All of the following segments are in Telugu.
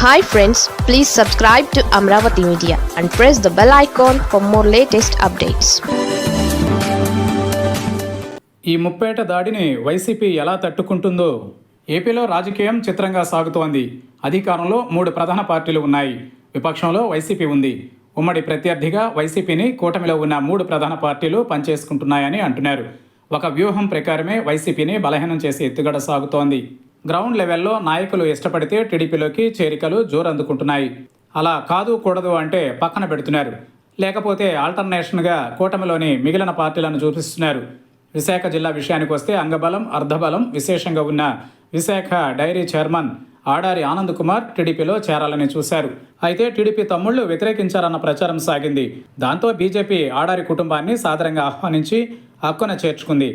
Hi friends, please subscribe to Amravati Media and press the bell icon for more latest updates. ఈ ముప్పేట దాడిని వైసీపీ ఎలా తట్టుకుంటుందో. ఏపీలో రాజకీయం చిత్రంగా సాగుతోంది. అధికారంలో 3 ప్రధాన పార్టీలు ఉన్నాయి. విపక్షంలో వైసీపీ ఉంది. ఉమ్మడి ప్రత్యర్థిగా వైసీపీని కూటమిలో ఉన్న 3 ప్రధాన పార్టీలు పనిచేసుకుంటున్నాయని అంటున్నారు. ఒక వ్యూహం ప్రకారమే వైసీపీని బలహీనం చేసి ఎత్తుగడ సాగుతోంది. గ్రౌండ్ లెవెల్లో నాయకులు ఇష్టపడితే టీడీపీలోకి చేరికలు జోరందుకుంటున్నాయి. అలా కాదు కూడదు అంటే పక్కన పెడుతున్నారు. లేకపోతే ఆల్టర్నేషన్గా కూటమిలోని మిగిలిన పార్టీలను చూపిస్తున్నారు. విశాఖ జిల్లా విషయానికి వస్తే అంగబలం అర్ధబలం విశేషంగా ఉన్న విశాఖ డైరీ చైర్మన్ ఆడారి ఆనంద్ కుమార్ టీడీపీలో చేరాలని చూశారు. అయితే టీడీపీ తమ్ముళ్లు వ్యతిరేకించారన్న ప్రచారం సాగింది. దాంతో బీజేపీ ఆడారి కుటుంబాన్ని సాదరంగా ఆహ్వానించి హక్కున చేర్చుకుంది.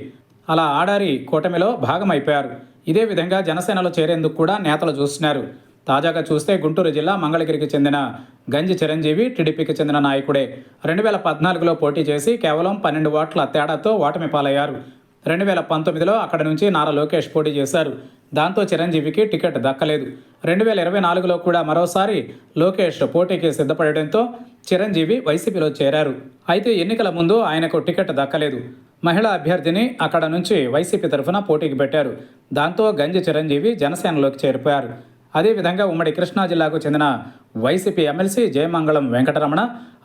అలా ఆడారి కూటమిలో భాగమైపోయారు. ఇదే విధంగా జనసేనలో చేరేందుకు కూడా నేతలు చూస్తున్నారు. తాజాగా చూస్తే గుంటూరు జిల్లా మంగళగిరికి చెందిన గంజి చిరంజీవి టీడీపీకి చెందిన నాయకుడే. 2014లో పోటీ చేసి కేవలం 12 ఓట్ల తేడాతో ఓటమి పాలయ్యారు. 2019లో అక్కడి నుంచి నారా లోకేష్ పోటీ చేశారు. దాంతో చిరంజీవికి టికెట్ దక్కలేదు. 2024లో కూడా మరోసారి లోకేష్ పోటీకి సిద్ధపడడంతో చిరంజీవి వైసీపీలో చేరారు. అయితే ఎన్నికల ముందు ఆయనకు టికెట్ దక్కలేదు. మహిళా అభ్యర్థిని అక్కడ నుంచి వైసీపీ తరఫున పోటీకి పెట్టారు. దాంతో గంజి చిరంజీవి జనసేనలోకి చేరిపోయారు. అదేవిధంగా ఉమ్మడి కృష్ణా జిల్లాకు చెందిన వైసీపీ ఎమ్మెల్సీ జయమంగళం వెంకటరమణ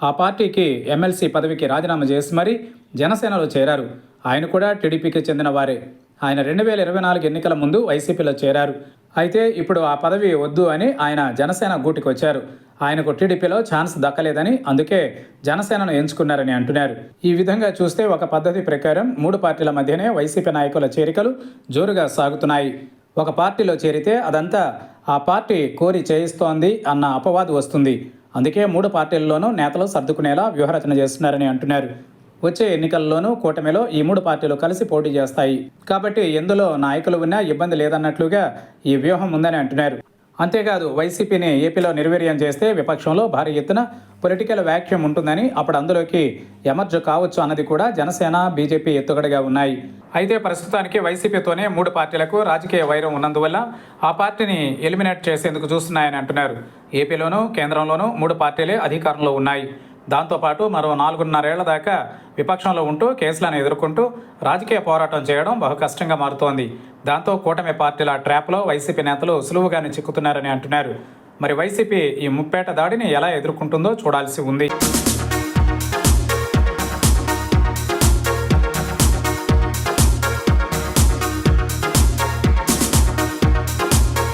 ఆ పార్టీకి ఎమ్మెల్సీ పదవికి రాజీనామా చేసి మరీ జనసేనలో చేరారు. ఆయన కూడా టీడీపీకి చెందిన వారే. ఆయన 2024 ఎన్నికల ముందు వైసీపీలో చేరారు. అయితే ఇప్పుడు ఆ పదవి వద్దు అని ఆయన జనసేన గూటికి వచ్చారు. ఆయనకు టీడీపీలో ఛాన్స్ దక్కలేదని, అందుకే జనసేనను ఎంచుకున్నారని అంటున్నారు. ఈ విధంగా చూస్తే ఒక పద్ధతి ప్రకారం 3 పార్టీల మధ్యనే వైసీపీ నాయకుల చేరికలు జోరుగా సాగుతున్నాయి. ఒక పార్టీలో చేరితే అదంతా ఆ పార్టీ కోరి చేయిస్తోంది అన్న అపవాదు వస్తుంది. అందుకే 3 పార్టీల్లోనూ నేతలు సర్దుకునేలా వ్యూహరచన చేస్తున్నారని అంటున్నారు. వచ్చే ఎన్నికల్లోనూ కూటమిలో ఈ 3 పార్టీలు కలిసి పోటీ చేస్తాయి. కాబట్టి ఎందులో నాయకులు ఉన్నా ఇబ్బంది లేదన్నట్లుగా ఈ వ్యూహం ఉందని అంటున్నారు. అంతేకాదు వైసీపీని ఏపీలో నిర్వీర్యం చేస్తే విపక్షంలో భారీ ఎత్తున పొలిటికల్ వ్యాక్యూమ్ ఉంటుందని, అప్పుడు అందులోకి ఎమర్జ్ కావచ్చు అన్నది కూడా జనసేన బీజేపీ ఎత్తుగడగా ఉన్నాయి. అయితే ప్రస్తుతానికి వైసీపీతోనే 3 పార్టీలకు రాజకీయ వైరం ఉన్నందువల్ల ఆ పార్టీని ఎలిమినేట్ చేసేందుకు చూస్తున్నాయని అంటున్నారు. ఏపీలోనూ కేంద్రంలోనూ 3 పార్టీలే అధికారంలో ఉన్నాయి. దాంతోపాటు మరో 4.5 ఏళ్ల దాకా విపక్షంలో ఉంటూ కేసులను ఎదుర్కొంటూ రాజకీయ పోరాటం చేయడం బహు కష్టంగా మారుతోంది. దాంతో కూటమి పార్టీల ట్రాప్లో వైసీపీ నేతలు సులువుగానే చిక్కుతున్నారని అంటున్నారు. మరి వైసీపీ ఈ ముప్పేట దాడిని ఎలా ఎదుర్కొంటుందో చూడాల్సి ఉంది.